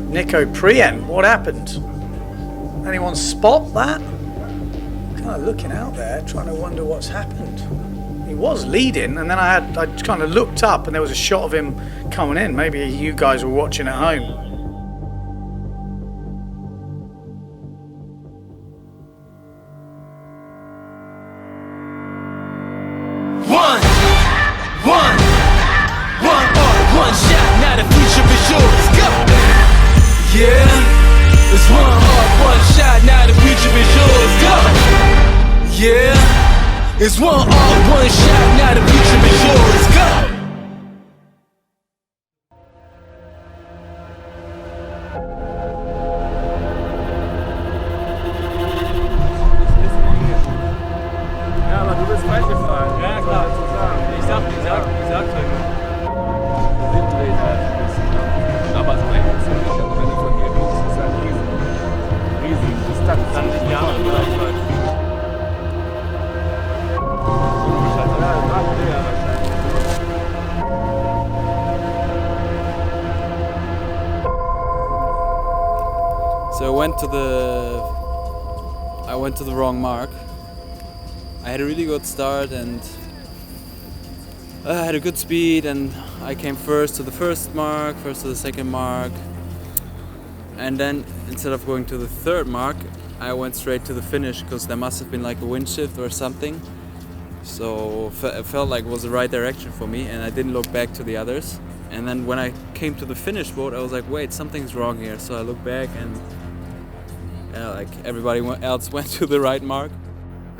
Nico, Prien, what happened? Anyone spot that? Kind of looking out there, trying to wonder what's happened. He was leading, and then I kind of looked up, and there was a shot of him coming in. Maybe you guys were watching at home. One shot, now the future is yours. Go! Yeah, it's one heart, one shot, now the future is yours. Go! Yeah, it's one heart, one shot, now the future is yours. Go! Ja, aber du bist falsch gefahren. Ja, klar, zu sagen. Ich sag aber so ein bisschen, wenn du von hier guckst, ist halt riesig Distanz. 20 Jahre vielleicht mal. So I went to the wrong mark. I had a really good start and I had a good speed, and I came first to the first mark, first to the second mark, and then instead of going to the third mark, I went straight to the finish because there must have been like a wind shift or something. So it felt like it was the right direction for me, and I didn't look back to the others. And then when I came to the finish boat, I was like, wait, something's wrong here. So I looked back, and like everybody else went to the right mark.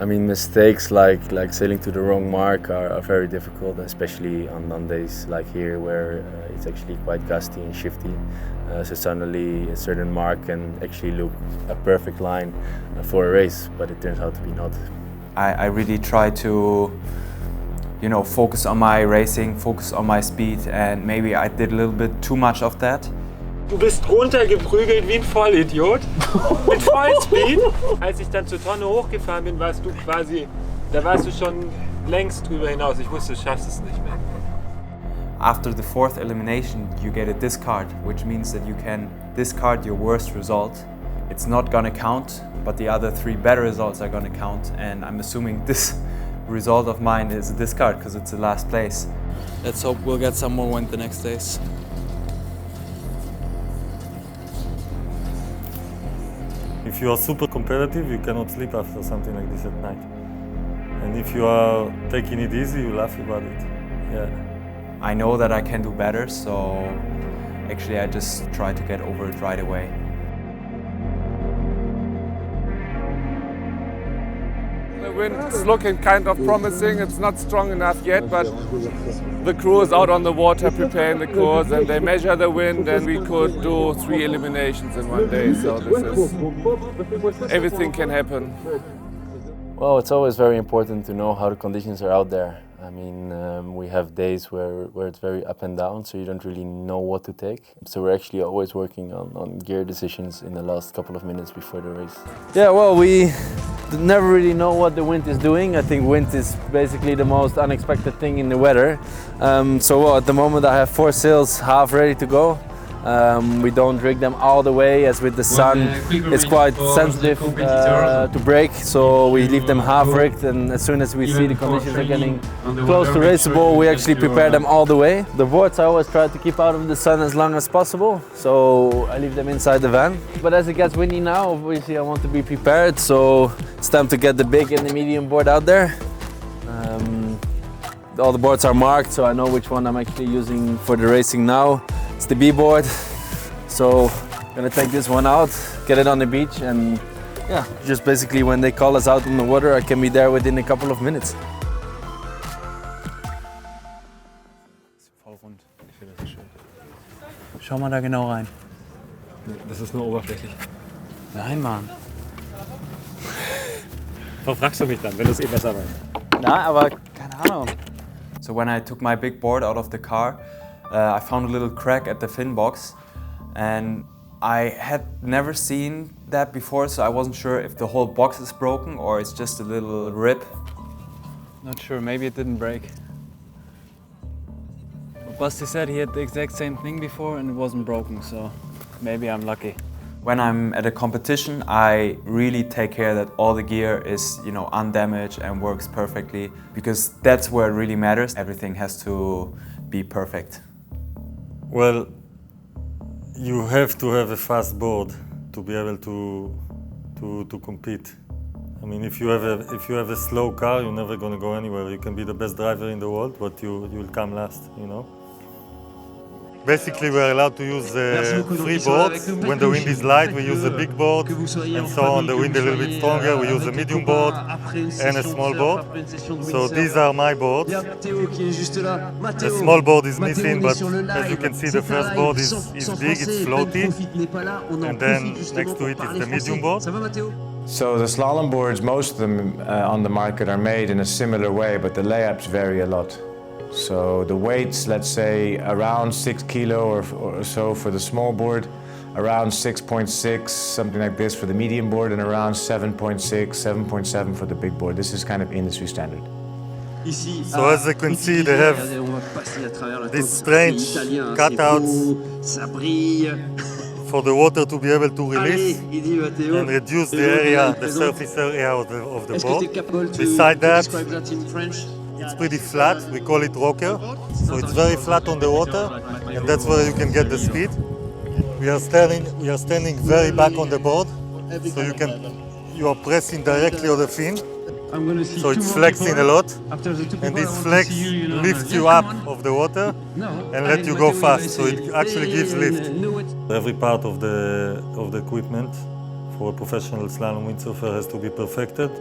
I mean, mistakes like sailing to the wrong mark are very difficult, especially on days like here where it's actually quite gusty and shifty. So suddenly a certain mark can actually look a perfect line for a race, but it turns out to be not. I really try to, focus on my racing, focus on my speed, and maybe I did a little bit too much of that. Du bist runtergeprügelt wie ein Vollidiot mit Vollspeed. Als ich dann zur Tonne hochgefahren bin, warst du schon längst drüber hinaus. Ich wusste, du schaffst es nicht mehr. After the fourth elimination, you get a discard, which means that you can discard your worst result. It's not gonna count, but the other three better results are gonna count. And I'm assuming this result of mine is a discard because it's the last place. Let's hope we'll get some more wind the next days. If you are super competitive, you cannot sleep after something like this at night. And if you are taking it easy, you laugh about it. Yeah. I know that I can do better, so actually I just try to get over it right away. The wind is looking kind of promising. It's not strong enough yet, but the crew is out on the water preparing the course, and they measure the wind, and we could do 3 eliminations in one day. So everything can happen. Well, it's always very important to know how the conditions are out there. I mean, we have days where it's very up and down, so you don't really know what to take. So we're actually always working on gear decisions in the last couple of minutes before the race. Yeah, well, we never really know what the wind is doing. I think wind is basically the most unexpected thing in the weather. So at the moment I have 4 sails half ready to go. We don't rig them all the way, as with the sun it's quite sensitive to break, so we leave them half rigged, and as soon as we see the conditions are getting close to raceable, we actually prepare them all the way. The boards I always try to keep out of the sun as long as possible, so I leave them inside the van. But as it gets windy now, obviously I want to be prepared, so it's time to get the big and the medium board out there. All the boards are marked, so I know which one I'm actually using for the racing now. It's the B board, so I'm gonna take this one out, get it on the beach, and yeah, just basically when they call us out on the water, I can be there within a couple of minutes. Voll rund. Ich finde das schön. Schau mal da genau rein. Das ist nur oberflächlich. Nein, Mann. Warum fragst du mich dann, wenn du es besser weißt? Na, aber keine Ahnung. So when I took my big board out of the car, I found a little crack at the fin box, and I had never seen that before, so I wasn't sure if the whole box is broken or it's just a little rip. Not sure, maybe it didn't break. But Basti said he had the exact same thing before and it wasn't broken, so maybe I'm lucky. When I'm at a competition, I really take care that all the gear is, you know, undamaged and works perfectly, because that's where it really matters. Everything has to be perfect. Well, you have to have a fast board to be able to compete. I mean, if you have a slow car, you're never going to go anywhere. You can be the best driver in the world, but you will come last, you know. Basically, we're allowed to use three boards. When the wind is light, we use a big board, and so on the wind a little bit stronger, we use a medium board and a small board. So these are my boards. The small board is missing, but as you can see, the first board is big, it's floaty, and then next to it is the medium board. So the slalom boards, most of them on the market are made in a similar way, but the layups vary a lot. So the weights, let's say around 6 kilo or so for the small board, around 6.6, something like this for the medium board, and around 7.6, 7.7 for the big board. This is kind of industry standard. So as you can see, they have these strange cutouts for the water to be able to release and reduce the area, the surface area of the board. Beside that, it's pretty flat, we call it rocker, so it's very flat on the water, and that's where you can get the speed. We are standing very back on the board, so you are pressing directly on the fin, so it's flexing a lot, and this flex lifts you up of the water and let you go fast, so it actually gives lift. Every part of the equipment for a professional slalom windsurfer has to be perfected.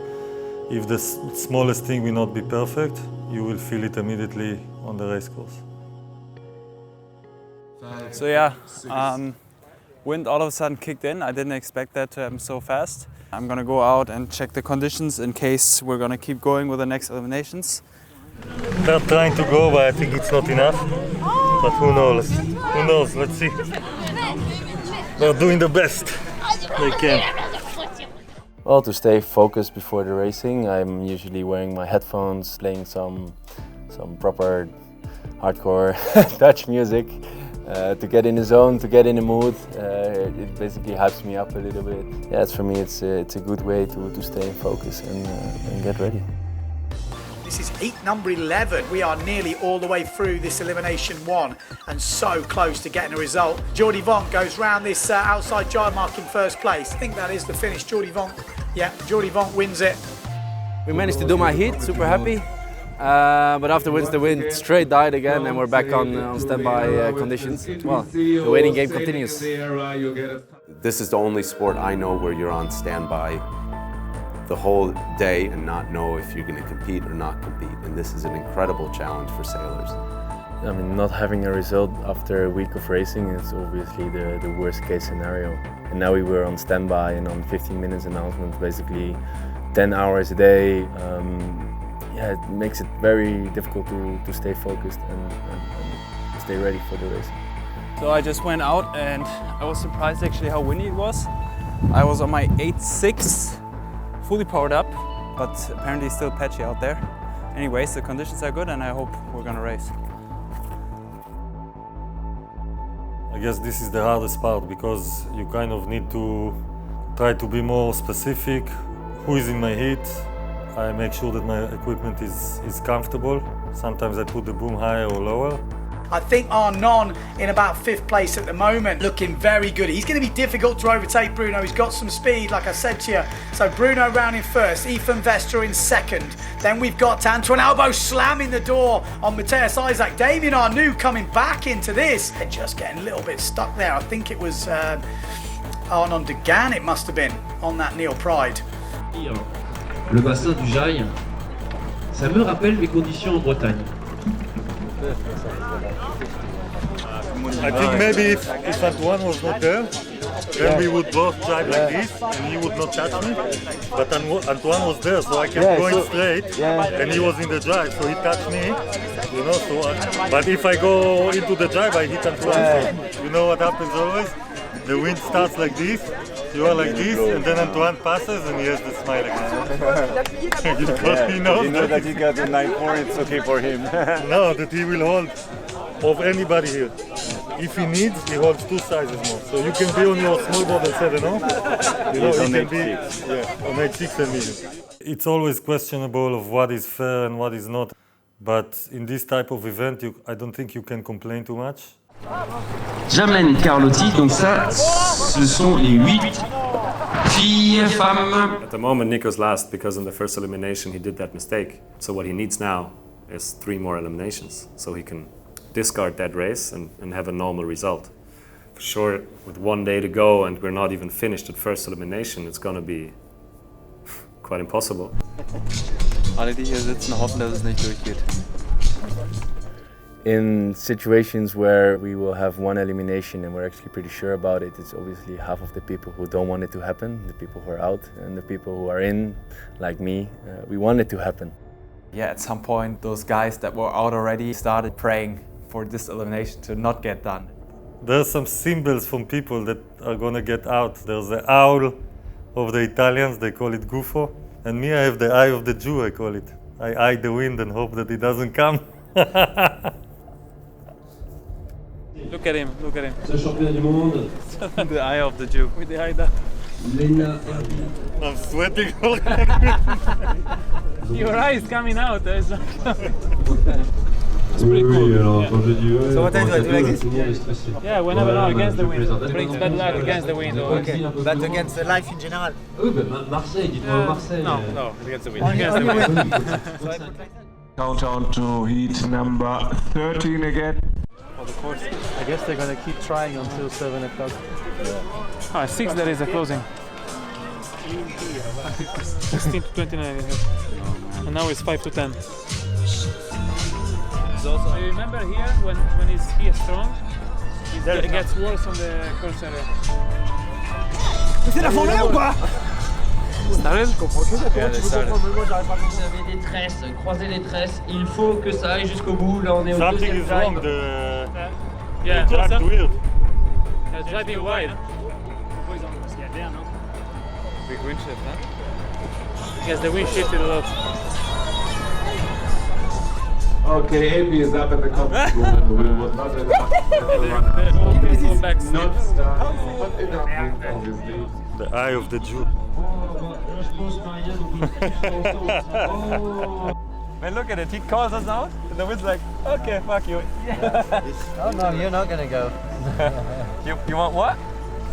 If the smallest thing will not be perfect, you will feel it immediately on the race course. So yeah, wind all of a sudden kicked in. I didn't expect that to happen so fast. I'm gonna go out and check the conditions in case we're gonna keep going with the next eliminations. They're trying to go, but I think it's not enough. But who knows? Who knows? Let's see. They're doing the best they can. Well, to stay focused before the racing, I'm usually wearing my headphones, playing some proper hardcore Dutch music to get in the zone, to get in the mood. It basically hypes me up a little bit. Yeah, for me, it's a good way to stay in focus and get ready. This is heat number 11. We are nearly all the way through this elimination one and so close to getting a result. Jordy Vonk goes round this outside gyre mark in first place. I think that is the finish. Jordy Vonk, yeah, Jordy Vonk wins it. We managed to do my heat, super happy. But afterwards the wind straight died again and we're back on standby conditions. Well, the waiting game continues. This is the only sport I know where you're on standby the whole day and not know if you're going to compete or not compete. And this is an incredible challenge for sailors. I mean, not having a result after a week of racing is obviously the worst case scenario. And now we were on standby and on 15 minutes announcements, basically 10 hours a day. Yeah, it makes it very difficult to stay focused and stay ready for the race. So I just went out and I was surprised actually how windy it was. I was on my 8.6, fully powered up, but apparently still patchy out there. Anyways, the conditions are good and I hope we're gonna race. I guess this is the hardest part because you kind of need to try to be more specific. Who is in my heat? I make sure that my equipment is comfortable. Sometimes I put the boom higher or lower. I think Arnon in about 5th place at the moment, looking very good. He's going to be difficult to overtake Bruno. He's got some speed, like I said to you. So Bruno round in first, Ethan Vestra in second. Then we've got Antoine Albo slamming the door on Matthias Isaac. Damien Arnoux coming back into this. They're just getting a little bit stuck there. I think it was Arnon Dagan, it must have been, on that NeilPryde. Le bassin du Jaille, ça me rappelle mes conditions en Bretagne. I think maybe if Antoine was not there, then we would both drive like this and he would not touch me. But Antoine was there, so I kept going straight and he was in the drive, so he touched me, you know. So, but if I go into the drive, I hit Antoine. So, you know what happens always? The wind starts like this, you are like this, and then Antoine passes and he has the smile again. Because he knows that he got a 9-4, it's okay for him. No, that he will hold of anybody here. if he needs, he holds 2 sizes more. So you can be on your small board and 7-0. You know, he can be on 8-6 and medium. It's always questionable of what is fair and what is not. But in this type of event, I don't think you can complain too much. Jamlen Carlotti, donc ça, ce sont les 8 filles, femmes. At the moment, Nico's last because in the first elimination he did that mistake. So what he needs now is 3 more eliminations, so he can discard that race and have a normal result. For sure, with 1 day to go and we're not even finished at first elimination, it's going to be quite impossible. Alle, die hier sitzen, hoffen, dass es nicht durchgeht. In situations where we will have 1 elimination and we're actually pretty sure about it, it's obviously half of the people who don't want it to happen, the people who are out, and the people who are in, like me, we want it to happen. Yeah, at some point, those guys that were out already started praying for this elimination to not get done. There's some symbols from people that are gonna get out. There's the owl of the Italians, they call it gufo. And me, I have the eye of the Jew, I call it. I eye the wind and hope that it doesn't come. Look at him, look at him. Ce championnat du monde. The eye of the Jew. With the eye down. I'm sweating already. Your eye is coming out. It's like It's pretty cool. Yeah. So what time do I do like this? Yeah, whenever not against the wind. Brings bad luck against the wind. Okay, but against the life in general? Oui, but Marseille, dites-moi Marseille. No, against the wind. Against the wind. Countdown to heat number 13 again. Of course, I guess they're gonna keep trying until 7 o'clock. Ah, 6 there is a closing. 16 to 29. And now it's 5 to 10. So you remember here when he's here strong, it gets worse on the course area. C'est la fourrure ou quoi? Started? Yeah, they started. Vous avez des tresses, croisez les tresses, il faut que ça aille jusqu'au bout. Là on est au Something deuxième is wrong, drive. Yeah, the track weird. Yeah, driving wide. Big wind shift, huh? Yes, the wind shifted a lot. Okay, AP is up in the comments. We will not Not start. Obviously. The eye of the Jew. Man, look at it. He calls us out, and the wind's like, okay, fuck you. Oh no, you're not gonna go. You want what?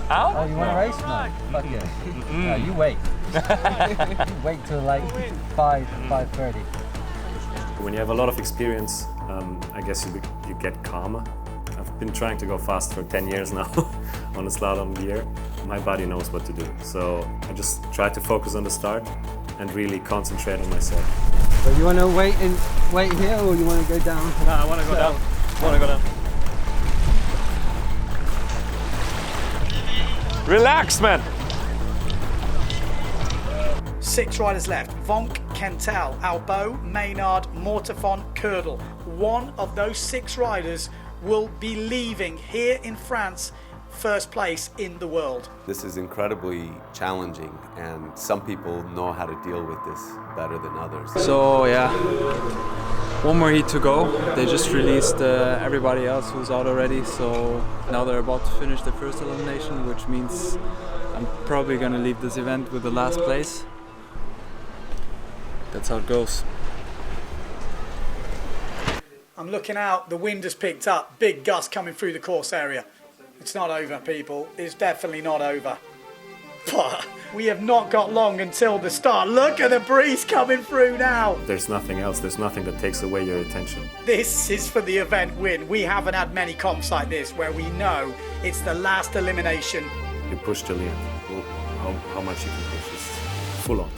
Out? Oh, you want to race? No. Fuck you. No, you wait. You wait till like 5:30. When you have a lot of experience, I guess you get calmer. I've been trying to go fast for 10 years now on a slalom gear. My body knows what to do. So I just try to focus on the start and really concentrate on myself. So you want to wait here or you want to go down? No, I want to go down. I want to go down. Relax, man. 6 riders left. Vonk, Kentel, Albo, Maynard, Mortefon, Kördel. One of those 6 riders will be leaving here in France first place in the world. This is incredibly challenging, and some people know how to deal with this better than others. So yeah, 1 more heat to go. They just released everybody else who's out already, so now they're about to finish the first elimination, which means I'm probably gonna leave this event with the last place. That's how it goes. I'm looking out, the wind has picked up, big gust coming through the course area. It's not over, people. It's definitely not over. But we have not got long until the start. Look at the breeze coming through now. There's nothing else, there's nothing that takes away your attention. This is for the event win. We haven't had many comps like this where we know it's the last elimination. You push till the end. How much you can push is full on.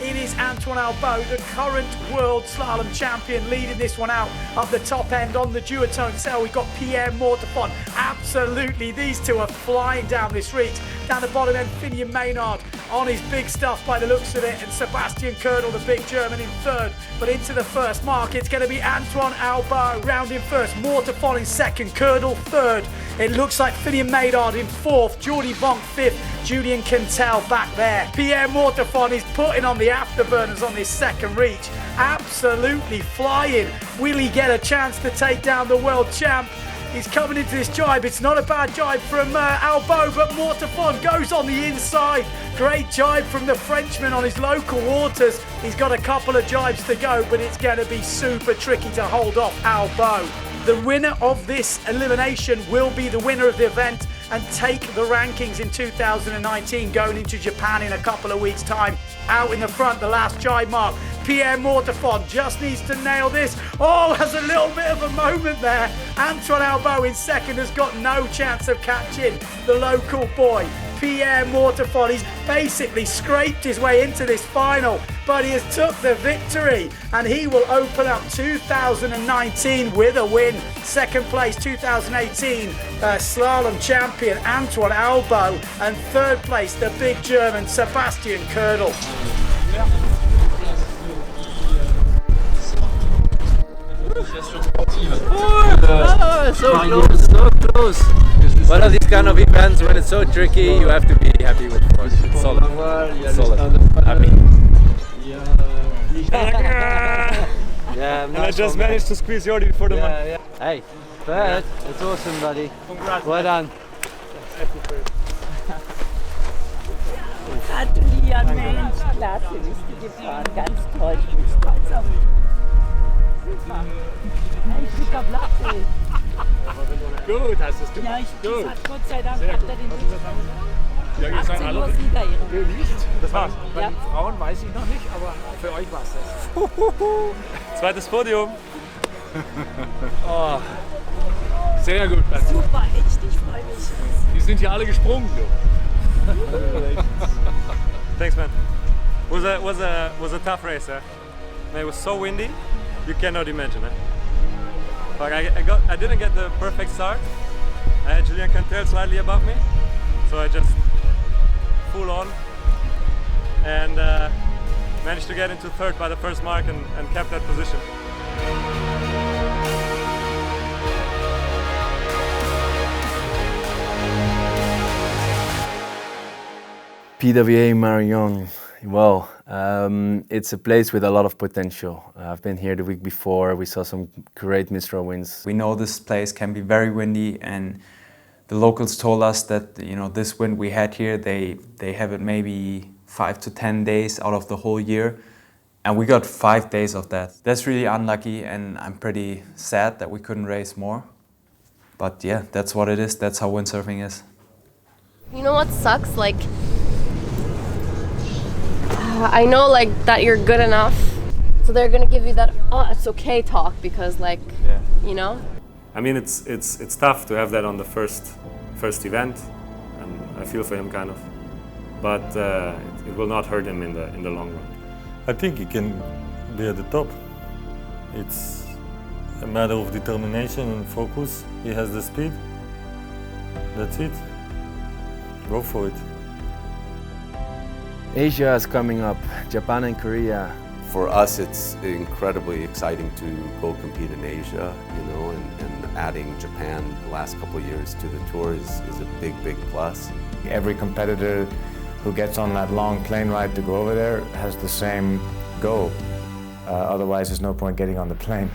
It is Antoine Albo, the current world slalom champion, leading this one out of the top end on the duotone cell. We've got Prien, Mortefon. Absolutely, these two are flying down this reach. Down the bottom end, Finian Maynard on his big stuff by the looks of it, and Sebastian Kördel, the big German, in third. But into the first mark, it's going to be Antoine Albo rounding first, Mortefon in second, Kördel third. It looks like Finian Maynard in fourth, Jordy Vonk fifth, Julian Kentel back there. Prien Mortefon is putting on the afterburners on this second reach. Absolutely flying. Will he get a chance to take down the world champ? He's coming into this jibe. It's not a bad jibe from Albo, but Mortefon goes on the inside. Great jibe from the Frenchman on his local waters. He's got a couple of jibes to go, but it's going to be super tricky to hold off Albo. The winner of this elimination will be the winner of the event and take the rankings in 2019, going into Japan in a couple of weeks' time. Out in the front, the last jibe mark. Pierre Mortefon just needs to nail this. Oh, has a little bit of a moment there. Antoine Albo in second has got no chance of catching the local boy. Pierre Mortefon, he's basically scraped his way into this final, but he has took the victory and he will open up 2019 with a win. Second place 2018 slalom champion Antoine Albo, and third place the big German Sebastian Kördel. So close, so close. One of these kind of events, when it's so tricky, you have to be happy with the course. It's solid. Solid. Happy. Yeah, and I just managed to squeeze Jordy before the month. Yeah. Hey, but it's awesome, buddy. Congrats. Well done. Gratulieren, Mensch. Klasse, bist du gefahren. Ganz toll. Ich bin stolz auf dich. Super. Hey, schicker Platte. Gut, hast du es Ja, gemacht. Gut. Gott sei Dank Sehr hat gut. er den Ja, ihr seid 18 alle Uhr Siegerehrung. Nicht? Das war's. Bei den Frauen weiß ich noch nicht, aber für euch war's das. Zweites Podium. Oh. Sehr gut. Super, echt, ich freue mich. Die sind hier alle gesprungen, du. Thanks, man. Was a tough race, eh? Man, it was so windy, you cannot imagine, eh? But I didn't get the perfect start. I had Julien Cantel slightly above me, so I just full on and managed to get into third by the first mark and kept that position. PWA Marignane, well, it's a place with a lot of potential. I've been here the week before, we saw some great Mistral winds. We know this place can be very windy, and the locals told us that, you know, this wind we had here, they have it maybe 5 to 10 days out of the whole year, and we got 5 days of that. That's really unlucky, and I'm pretty sad that we couldn't race more. But yeah, that's what it is, that's how windsurfing is. You know what sucks? Like, I know like that you're good enough, so they're gonna give you that oh it's okay talk because like you know. I mean it's tough to have that on the first event, and I feel for him kind of, but it will not hurt him in the long run. I think he can be at the top. It's a matter of determination and focus. He has the speed. That's it. Go for it. Asia is coming up, Japan and Korea. For us, it's incredibly exciting to go compete in Asia, you know, and adding Japan the last couple of years to the tour is a big, big plus. Every competitor who gets on that long plane ride to go over there has the same goal. Otherwise, there's no point getting on the plane.